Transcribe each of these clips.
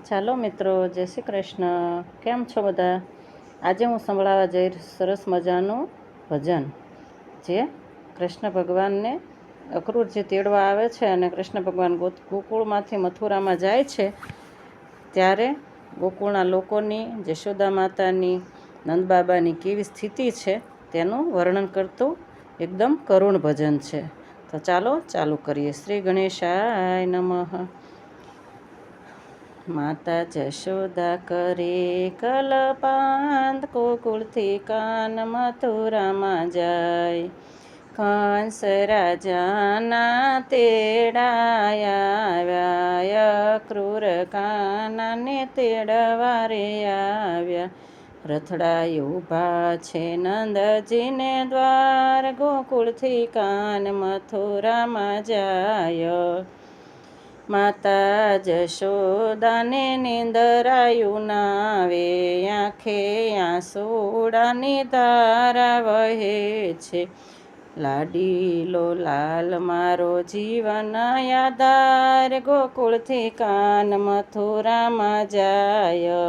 ચાલો મિત્રો, જય શ્રી કૃષ્ણ. કેમ છો બધા? આજે હું સંભળાવવા જઈ સરસ મજાનું ભજન, જે કૃષ્ણ ભગવાનને અક્રૂર જે તેડવા આવે છે અને કૃષ્ણ ભગવાન ગોકુળમાંથી મથુરામાં જાય છે, ત્યારે ગોકુળના લોકોની, જશોદા માતાની, નંદબાબાની કેવી સ્થિતિ છે તેનું વર્ણન કરતું એકદમ કરુણ ભજન છે. તો ચાલો ચાલુ કરીએ. શ્રી ગણેશાય નમઃ. માતા જશોદા કરે કલપાંત, ગોકુળથી કાન મથુરામાં જાય. કંસ રાજાના તેડાયા, અક્રૂર કાનાને તેડવા રે આવ્યા. રથડા ઊભા છે નંદજીને દ્વાર, ગોકુળથી કાન મથુરામાં જાય. માતા જશોદાને નિંદરાયું નાવે, આંખે આંસુડાની ધારા વહે છે. લાડીલો લાલ મારો જીવન આધાર, ગોકુળથી કાન મથુરામાં જાય.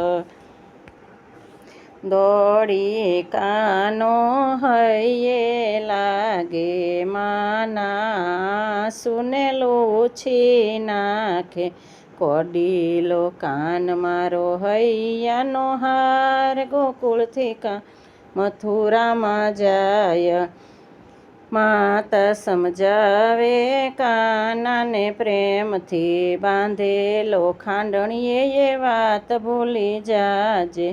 દોડી કાનો હૈયે લાગે, માના સુને લૂછી નાખે. કોડીલો કાન મારો હૈયાનો હાર, ગોકુળથી કાન મથુરામાં જાય. માતા સમજાવે કાનાને પ્રેમથી, બાંધેલો ખાંડણીએ એ વાત ભૂલી જાજે.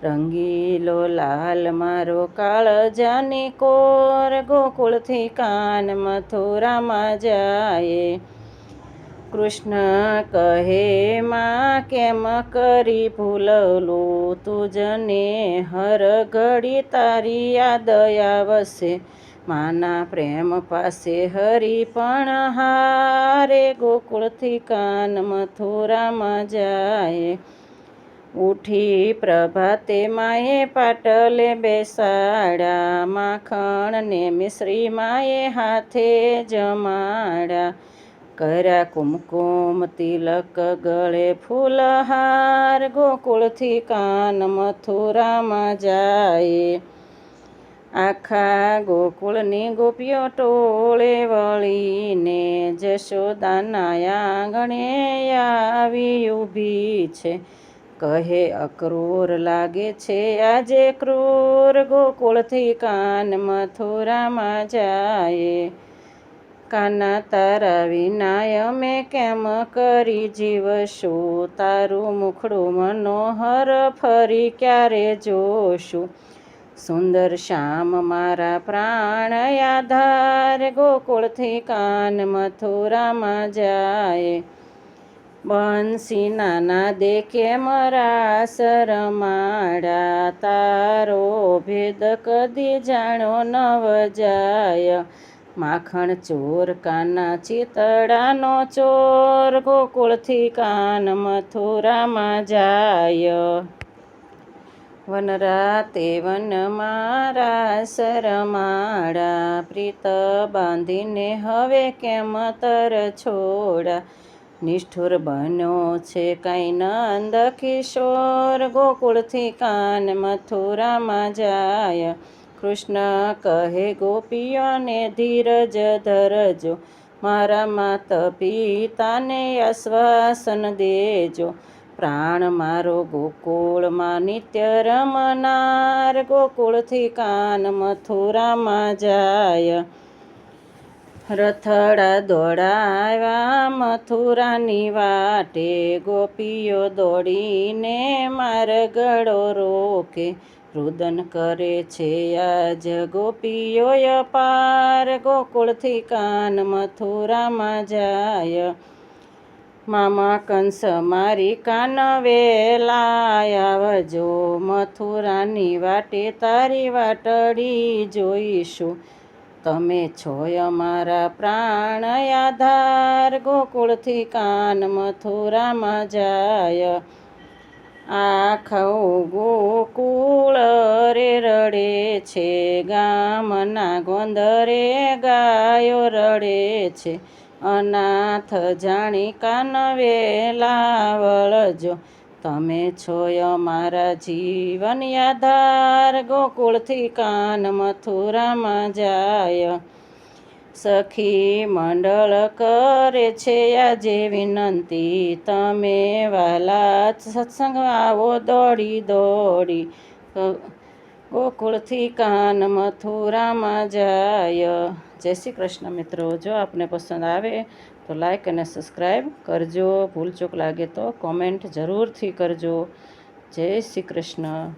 રંગીલો લાલ મારો કાળજાની કોર, ગોકુળથી કાન મથુરામાં જાય. કૃષ્ણ કહે માં કેમ કરી ભૂલલું, તુજને હર ઘડી તારી યાદ આવશે. માના પ્રેમ પાસે હરી પણ હારે, ગોકુળથી કાન મથુરામાં જાય. ઉઠી પ્રભાતે માએ પાટલે બેસાડ્યા, માખણ ને મિશ્રી માએ હાથે જમાડ્યા. કર્યા કુમકુમ તિલક ગળે ફૂલહાર, ગોકુળથી કાન મથુરામાં જાય. આખા ગોકુળની ગોપીઓ ટોળે વળીને, જશોદાના આંગણે આવી ઊભી છે. કહે અક્રૂર લાગે છે આજે ક્રૂર, ગોકુળથી કાન મથુરામાં જાય. કાના તારા વિના અમે કેમ કરી જીવશું, તારું મુખડું મનોહર ફરી ક્યારે જોશું. સુંદર શ્યામ મારા પ્રાણ આધાર, ગોકુળથી કાન મથુરામાં જાય. બંસીના નાદે કેમ રાસ રમાડા, તારો ભેદ કદી જાણો નવ જાય. માખણ ચોર કાના ચિતડાનો ચોર, ગોકુળથી કાન મથુરામાં જાય. વનરાતે વનમાં રાસ રમાડા, પ્રીત બાંધીને હવે કેમ તર છોડા. નિષ્ઠુર બન્યો છે કાંઈ નંદ કિશોર, ગોકુળથી કાન મથુરામાં જાય. કૃષ્ણ કહે ગોપીઓને ધીરજ ધરજો, મારા માત પિતાને આશ્વાસન દેજો. પ્રાણ મારો ગોકુળમાં નિત્ય રમનાર, ગોકુળથી કાન મથુરામાં જાય. રથડા દોડાવ્યા મથુરાની વાટે, ગોપીઓ દોડીને માર્ગડો રોકે. રુદન કરે છે આજ ગોપીઓ અપાર, ગોકુળથી કાન મથુરામાં જાય. મામા કંસ મારી કાન વેલા આવજો, મથુરાની વાટે તારી વાટડી જોઈશું. તમે છો અમારા પ્રાણ આધાર, ગોકુળથી કાન મથુરામાં જાય. આખું ગોકુળ રે રડે છે, ગામના ગોંદરે ગાયો રડે છે. અનાથ જાણી કાન વેલા વળજો, તમે છો અમારા જીવન યાધાર, ગોકુળથી કાન મથુરામાં જાય. સખી મંડળ કરે છે આજે વિનંતી, તમે વાલા સત્સંગ આવો દોડી દોડી. ગોકુળથી કાન મથુરામાં જાય. જય શ્રી કૃષ્ણ મિત્રો. જો આપને પસંદ આવે તો લાઈક અને સબસ્ક્રાઈબ કરજો. ભૂલચૂક લાગે તો કોમેન્ટ જરૂરથી કરજો. જય શ્રી કૃષ્ણ.